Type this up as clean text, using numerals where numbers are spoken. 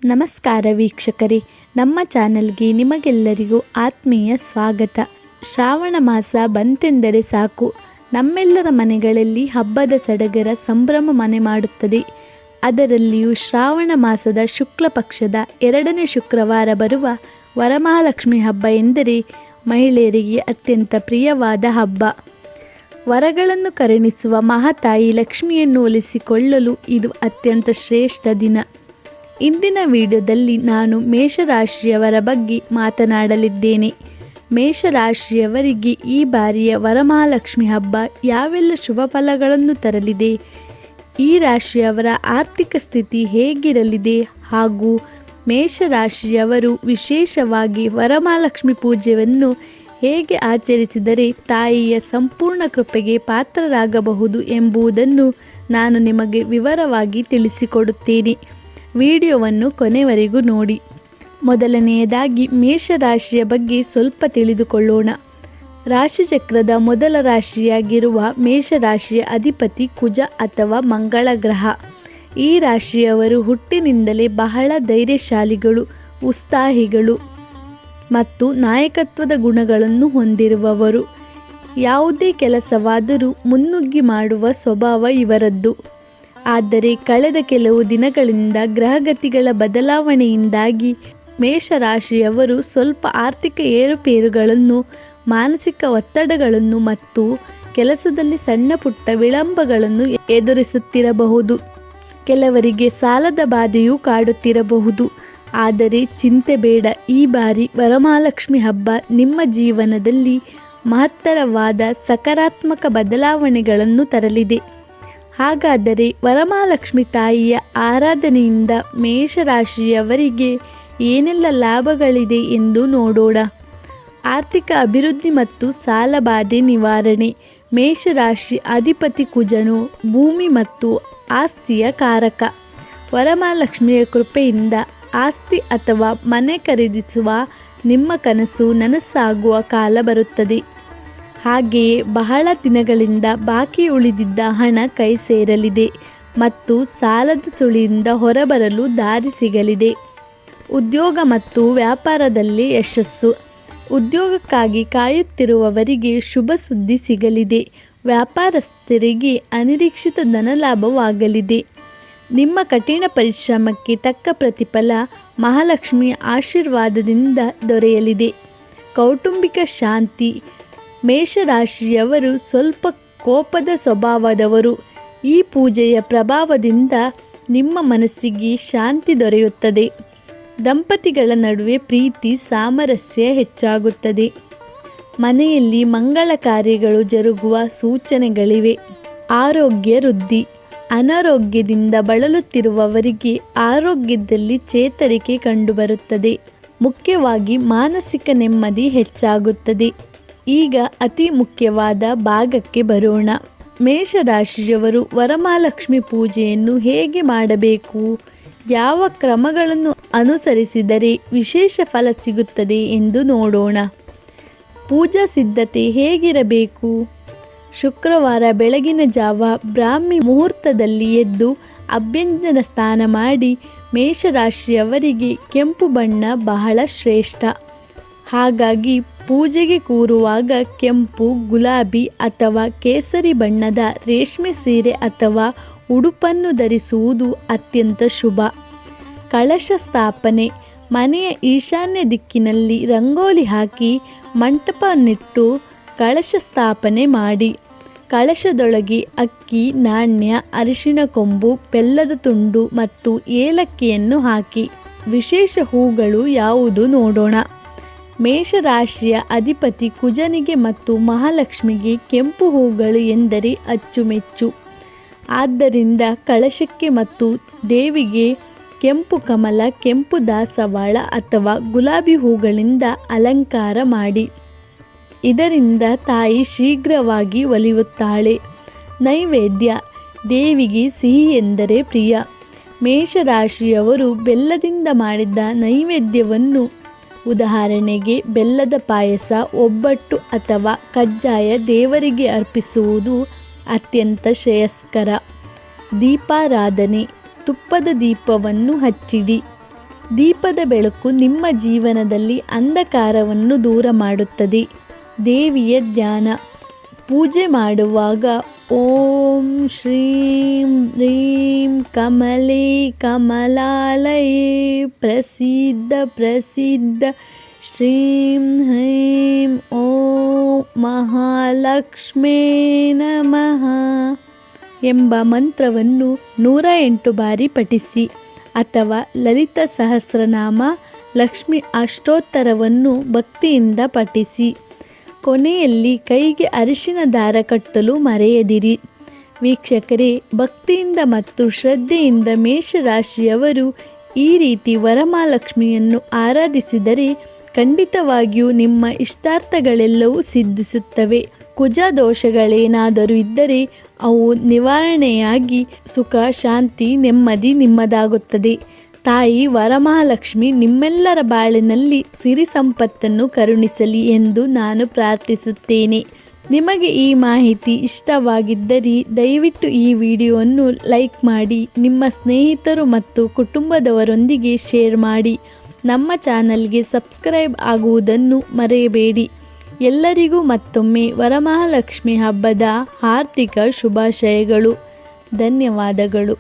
ನಮಸ್ಕಾರ ವೀಕ್ಷಕರೇ, ನಮ್ಮ ಚಾನಲ್ಗೆ ನಿಮಗೆಲ್ಲರಿಗೂ ಆತ್ಮೀಯ ಸ್ವಾಗತ. ಶ್ರಾವಣ ಮಾಸ ಬಂತೆಂದರೆ ಸಾಕು, ನಮ್ಮೆಲ್ಲರ ಮನೆಗಳಲ್ಲಿ ಹಬ್ಬದ ಸಡಗರ ಸಂಭ್ರಮ ಮನೆ ಮಾಡುತ್ತದೆ. ಅದರಲ್ಲಿಯೂ ಶ್ರಾವಣ ಮಾಸದ ಶುಕ್ಲ ಪಕ್ಷದ 2ನೇ ಶುಕ್ರವಾರ ಬರುವ ವರಮಹಾಲಕ್ಷ್ಮಿ ಹಬ್ಬ ಎಂದರೆ ಮಹಿಳೆಯರಿಗೆ ಅತ್ಯಂತ ಪ್ರಿಯವಾದ ಹಬ್ಬ. ವರಗಳನ್ನು ಕರುಣಿಸುವ ಮಹಾತಾಯಿ ಲಕ್ಷ್ಮಿಯನ್ನು ಒಲಿಸಿಕೊಳ್ಳಲು ಇದು ಅತ್ಯಂತ ಶ್ರೇಷ್ಠ ದಿನ. ಇಂದಿನ ವಿಡಿಯೋದಲ್ಲಿ ನಾನು ಮೇಷರಾಶಿಯವರ ಬಗ್ಗೆ ಮಾತನಾಡಲಿದ್ದೇನೆ. ಮೇಷರಾಶಿಯವರಿಗೆ ಈ ಬಾರಿಯ ವರಮಹಾಲಕ್ಷ್ಮಿ ಹಬ್ಬ ಯಾವೆಲ್ಲ ಶುಭ ಫಲಗಳನ್ನು ತರಲಿದೆ, ಈ ರಾಶಿಯವರ ಆರ್ಥಿಕ ಸ್ಥಿತಿ ಹೇಗಿರಲಿದೆ ಹಾಗೂ ಮೇಷರಾಶಿಯವರು ವಿಶೇಷವಾಗಿ ವರಮಹಾಲಕ್ಷ್ಮಿ ಪೂಜೆಯನ್ನು ಹೇಗೆ ಆಚರಿಸಿದರೆ ತಾಯಿಯ ಸಂಪೂರ್ಣ ಕೃಪೆಗೆ ಪಾತ್ರರಾಗಬಹುದು ಎಂಬುದನ್ನು ನಾನು ನಿಮಗೆ ವಿವರವಾಗಿ ತಿಳಿಸಿಕೊಡುತ್ತೇನೆ. ವಿಡಿಯೋವನ್ನು ಕೊನೆವರೆಗೂ ನೋಡಿ. ಮೊದಲನೆಯದಾಗಿ ಮೇಷರಾಶಿಯ ಬಗ್ಗೆ ಸ್ವಲ್ಪ ತಿಳಿದುಕೊಳ್ಳೋಣ. ರಾಶಿಚಕ್ರದ ಮೊದಲ ರಾಶಿಯಾಗಿರುವ ಮೇಷರಾಶಿಯ ಅಧಿಪತಿ ಕುಜ ಅಥವಾ ಮಂಗಳ ಗ್ರಹ. ಈ ರಾಶಿಯವರು ಹುಟ್ಟಿನಿಂದಲೇ ಬಹಳ ಧೈರ್ಯಶಾಲಿಗಳು, ಉತ್ಸಾಹಿಗಳು ಮತ್ತು ನಾಯಕತ್ವದ ಗುಣಗಳನ್ನು ಹೊಂದಿರುವವರು. ಯಾವುದೇ ಕೆಲಸವಾದರೂ ಮುನ್ನುಗ್ಗಿ ಮಾಡುವ ಸ್ವಭಾವ ಇವರದ್ದು. ಆದರೆ ಕಳೆದ ಕೆಲವು ದಿನಗಳಿಂದ ಗ್ರಹಗತಿಗಳ ಬದಲಾವಣೆಯಿಂದಾಗಿ ಮೇಷರಾಶಿಯವರು ಸ್ವಲ್ಪ ಆರ್ಥಿಕ ಏರುಪೇರುಗಳನ್ನು, ಮಾನಸಿಕ ಒತ್ತಡಗಳನ್ನು ಮತ್ತು ಕೆಲಸದಲ್ಲಿ ಸಣ್ಣ ಪುಟ್ಟ ವಿಳಂಬಗಳನ್ನು ಎದುರಿಸುತ್ತಿರಬಹುದು. ಕೆಲವರಿಗೆ ಸಾಲದ ಬಾಧೆಯೂ ಕಾಡುತ್ತಿರಬಹುದು. ಆದರೆ ಚಿಂತೆ ಬೇಡ, ಈ ಬಾರಿ ವರಮಹಾಲಕ್ಷ್ಮಿ ಹಬ್ಬ ನಿಮ್ಮ ಜೀವನದಲ್ಲಿ ಮಹತ್ತರವಾದ ಸಕಾರಾತ್ಮಕ ಬದಲಾವಣೆಗಳನ್ನು ತರಲಿದೆ. ಹಾಗಾದರೆ ವರಮಹಾಲಕ್ಷ್ಮಿ ತಾಯಿಯ ಆರಾಧನೆಯಿಂದ ಮೇಷರಾಶಿಯವರಿಗೆ ಏನೆಲ್ಲ ಲಾಭಗಳಿದೆ ಎಂದು ನೋಡೋಣ. ಆರ್ಥಿಕ ಅಭಿವೃದ್ಧಿ ಮತ್ತು ಸಾಲಬಾಧೆ ನಿವಾರಣೆ. ಮೇಷರಾಶಿ ಅಧಿಪತಿ ಕುಜನು ಭೂಮಿ ಮತ್ತು ಆಸ್ತಿಯ ಕಾರಕ. ವರಮಹಾಲಕ್ಷ್ಮಿಯ ಕೃಪೆಯಿಂದ ಆಸ್ತಿ ಅಥವಾ ಮನೆ ಖರೀದಿಸುವ ನಿಮ್ಮ ಕನಸು ನನಸಾಗುವ ಕಾಲ ಬರುತ್ತದೆ. ಹಾಗೆಯೇ ಬಹಳ ದಿನಗಳಿಂದ ಬಾಕಿ ಉಳಿದಿದ್ದ ಹಣ ಕೈ ಸೇರಲಿದೆ ಮತ್ತು ಸಾಲದ ಸುಳಿಯಿಂದ ಹೊರಬರಲು ದಾರಿ ಸಿಗಲಿದೆ. ಉದ್ಯೋಗ ಮತ್ತು ವ್ಯಾಪಾರದಲ್ಲಿ ಯಶಸ್ಸು. ಉದ್ಯೋಗಕ್ಕಾಗಿ ಕಾಯುತ್ತಿರುವವರಿಗೆ ಶುಭ ಸುದ್ದಿ ಸಿಗಲಿದೆ. ವ್ಯಾಪಾರಸ್ಥರಿಗೆ ಅನಿರೀಕ್ಷಿತ ಧನಲಾಭವಾಗಲಿದೆ. ನಿಮ್ಮ ಕಠಿಣ ಪರಿಶ್ರಮಕ್ಕೆ ತಕ್ಕ ಪ್ರತಿಫಲ ಮಹಾಲಕ್ಷ್ಮಿಯ ಆಶೀರ್ವಾದದಿಂದ ದೊರೆಯಲಿದೆ. ಕೌಟುಂಬಿಕ ಶಾಂತಿ. ಮೇಷರಾಶಿಯವರು ಸ್ವಲ್ಪ ಕೋಪದ ಸ್ವಭಾವದವರು. ಈ ಪೂಜೆಯ ಪ್ರಭಾವದಿಂದ ನಿಮ್ಮ ಮನಸ್ಸಿಗೆ ಶಾಂತಿ ದೊರೆಯುತ್ತದೆ. ದಂಪತಿಗಳ ನಡುವೆ ಪ್ರೀತಿ ಸಾಮರಸ್ಯ ಹೆಚ್ಚಾಗುತ್ತದೆ. ಮನೆಯಲ್ಲಿ ಮಂಗಳ ಕಾರ್ಯಗಳು ಜರುಗುವ ಸೂಚನೆಗಳಿವೆ. ಆರೋಗ್ಯ ವೃದ್ಧಿ. ಅನಾರೋಗ್ಯದಿಂದ ಬಳಲುತ್ತಿರುವವರಿಗೆ ಆರೋಗ್ಯದಲ್ಲಿ ಚೇತರಿಕೆ ಕಂಡುಬರುತ್ತದೆ. ಮುಖ್ಯವಾಗಿ ಮಾನಸಿಕ ನೆಮ್ಮದಿ ಹೆಚ್ಚಾಗುತ್ತದೆ. ಈಗ ಅತಿ ಮುಖ್ಯವಾದ ಭಾಗಕ್ಕೆ ಬರೋಣ. ಮೇಷರಾಶಿಯವರು ವರಮಹಾಲಕ್ಷ್ಮಿ ಪೂಜೆಯನ್ನು ಹೇಗೆ ಮಾಡಬೇಕು, ಯಾವ ಕ್ರಮಗಳನ್ನು ಅನುಸರಿಸಿದರೆ ವಿಶೇಷ ಫಲ ಸಿಗುತ್ತದೆ ಎಂದು ನೋಡೋಣ. ಪೂಜಾ ಸಿದ್ಧತೆ ಹೇಗಿರಬೇಕು? ಶುಕ್ರವಾರ ಬೆಳಗಿನ ಜಾವ ಬ್ರಾಹ್ಮಿ ಮುಹೂರ್ತದಲ್ಲಿ ಎದ್ದು ಅಭ್ಯಂಜನ ಸ್ನಾನ ಮಾಡಿ. ಮೇಷರಾಶಿಯವರಿಗೆ ಕೆಂಪು ಬಣ್ಣ ಬಹಳ ಶ್ರೇಷ್ಠ. ಹಾಗಾಗಿ ಪೂಜೆಗೆ ಕೂರುವಾಗ ಕೆಂಪು, ಗುಲಾಬಿ ಅಥವಾ ಕೇಸರಿ ಬಣ್ಣದ ರೇಷ್ಮೆ ಸೀರೆ ಅಥವಾ ಉಡುಪನ್ನು ಧರಿಸುವುದು ಅತ್ಯಂತ ಶುಭ. ಕಳಶ ಸ್ಥಾಪನೆ. ಮನೆಯ ಈಶಾನ್ಯ ದಿಕ್ಕಿನಲ್ಲಿ ರಂಗೋಲಿ ಹಾಕಿ ಮಂಟಪನ್ನಿಟ್ಟು ಕಳಶ ಸ್ಥಾಪನೆ ಮಾಡಿ. ಕಳಶದೊಳಗೆ ಅಕ್ಕಿ, ನಾಣ್ಯ, ಅರಿಶಿಣ ಕೊಂಬು, ಬೆಲ್ಲದ ತುಂಡು ಮತ್ತು ಏಲಕ್ಕಿಯನ್ನು ಹಾಕಿ. ವಿಶೇಷ ಹೂಗಳು ಯಾವುದು ನೋಡೋಣ. ಮೇಷರಾಶಿಯ ಅಧಿಪತಿ ಕುಜನಿಗೆ ಮತ್ತು ಮಹಾಲಕ್ಷ್ಮಿಗೆ ಕೆಂಪು ಹೂಗಳು ಎಂದರೆ ಅಚ್ಚುಮೆಚ್ಚು. ಆದ್ದರಿಂದ ಕಳಶಕ್ಕೆ ಮತ್ತು ದೇವಿಗೆ ಕೆಂಪು ಕಮಲ, ಕೆಂಪು ದಾಸವಾಳ ಅಥವಾ ಗುಲಾಬಿ ಹೂಗಳಿಂದ ಅಲಂಕಾರ ಮಾಡಿ. ಇದರಿಂದ ತಾಯಿ ಶೀಘ್ರವಾಗಿ ಒಲಿಯುತ್ತಾಳೆ. ನೈವೇದ್ಯ. ದೇವಿಗೆ ಸಿಹಿ ಎಂದರೆ ಪ್ರಿಯ. ಮೇಷರಾಶಿಯವರು ಬೆಲ್ಲದಿಂದ ಮಾಡಿದ ನೈವೇದ್ಯವನ್ನು, ಉದಾಹರಣೆಗೆ ಬೆಲ್ಲದ ಪಾಯಸ, ಒಬ್ಬಟ್ಟು ಅಥವಾ ಕಜ್ಜಾಯ ದೇವರಿಗೆ ಅರ್ಪಿಸುವುದು ಅತ್ಯಂತ ಶ್ರೇಯಸ್ಕರ. ದೀಪಾರಾಧನೆ. ತುಪ್ಪದ ದೀಪವನ್ನು ಹಚ್ಚಿಡಿ. ದೀಪದ ಬೆಳಕು ನಿಮ್ಮ ಜೀವನದಲ್ಲಿ ಅಂಧಕಾರವನ್ನು ದೂರ ಮಾಡುತ್ತದೆ. ದೇವಿಯ ಧ್ಯಾನ. ಪೂಜೆ ಮಾಡುವಾಗ ಓಂ ಶ್ರೀಂ ಹ್ರೀಂ ಕಮಲೇ ಕಮಲಾಲಯೇ ಪ್ರಸಿದ್ಧ ಪ್ರಸಿದ್ಧ ಶ್ರೀಂ ಹ್ರೀಂ ಓಂ ಮಹಾಲಕ್ಷ್ಮೇ ನಮಃ ಎಂಬ ಮಂತ್ರವನ್ನು 108 ಬಾರಿ ಪಠಿಸಿ ಅಥವಾ ಲಲಿತ ಸಹಸ್ರನಾಮ ಲಕ್ಷ್ಮಿ ಅಷ್ಟೋತ್ತರವನ್ನು ಭಕ್ತಿಯಿಂದ ಪಠಿಸಿ. ಕೊನೆಯಲ್ಲಿ ಕೈಗೆ ಅರಿಶಿನ ದಾರ ಕಟ್ಟಲು ಮರೆಯದಿರಿ. ವೀಕ್ಷಕರೇ, ಭಕ್ತಿಯಿಂದ ಮತ್ತು ಶ್ರದ್ಧೆಯಿಂದ ಮೇಷರಾಶಿಯವರು ಈ ರೀತಿ ವರಮಹಾಲಕ್ಷ್ಮಿಯನ್ನು ಆರಾಧಿಸಿದರೆ ಖಂಡಿತವಾಗಿಯೂ ನಿಮ್ಮ ಇಷ್ಟಾರ್ಥಗಳೆಲ್ಲವೂ ಸಿದ್ಧಿಸುತ್ತವೆ. ಕುಜ ದೋಷಗಳೇನಾದರೂ ಇದ್ದರೆ ಅವು ನಿವಾರಣೆಯಾಗಿ ಸುಖ ಶಾಂತಿ ನೆಮ್ಮದಿ ನಿಮ್ಮದಾಗುತ್ತದೆ. ತಾಯಿ ವರಮಹಾಲಕ್ಷ್ಮಿ ನಿಮ್ಮೆಲ್ಲರ ಬಾಳಿನಲ್ಲಿ ಸಿರಿ ಸಂಪತ್ತನ್ನು ಕರುಣಿಸಲಿ ಎಂದು ನಾನು ಪ್ರಾರ್ಥಿಸುತ್ತೇನೆ. ನಿಮಗೆ ಈ ಮಾಹಿತಿ ಇಷ್ಟವಾಗಿದ್ದರೆ ದಯವಿಟ್ಟು ಈ ವಿಡಿಯೋವನ್ನು ಲೈಕ್ ಮಾಡಿ, ನಿಮ್ಮ ಸ್ನೇಹಿತರು ಮತ್ತು ಕುಟುಂಬದವರೊಂದಿಗೆ ಶೇರ್ ಮಾಡಿ. ನಮ್ಮ ಚಾನಲ್ಗೆ ಸಬ್ಸ್ಕ್ರೈಬ್ ಆಗುವುದನ್ನು ಮರೆಯಬೇಡಿ. ಎಲ್ಲರಿಗೂ ಮತ್ತೊಮ್ಮೆ ವರಮಹಾಲಕ್ಷ್ಮಿ ಹಬ್ಬದ ಹಾರ್ದಿಕ ಶುಭಾಶಯಗಳು. ಧನ್ಯವಾದಗಳು.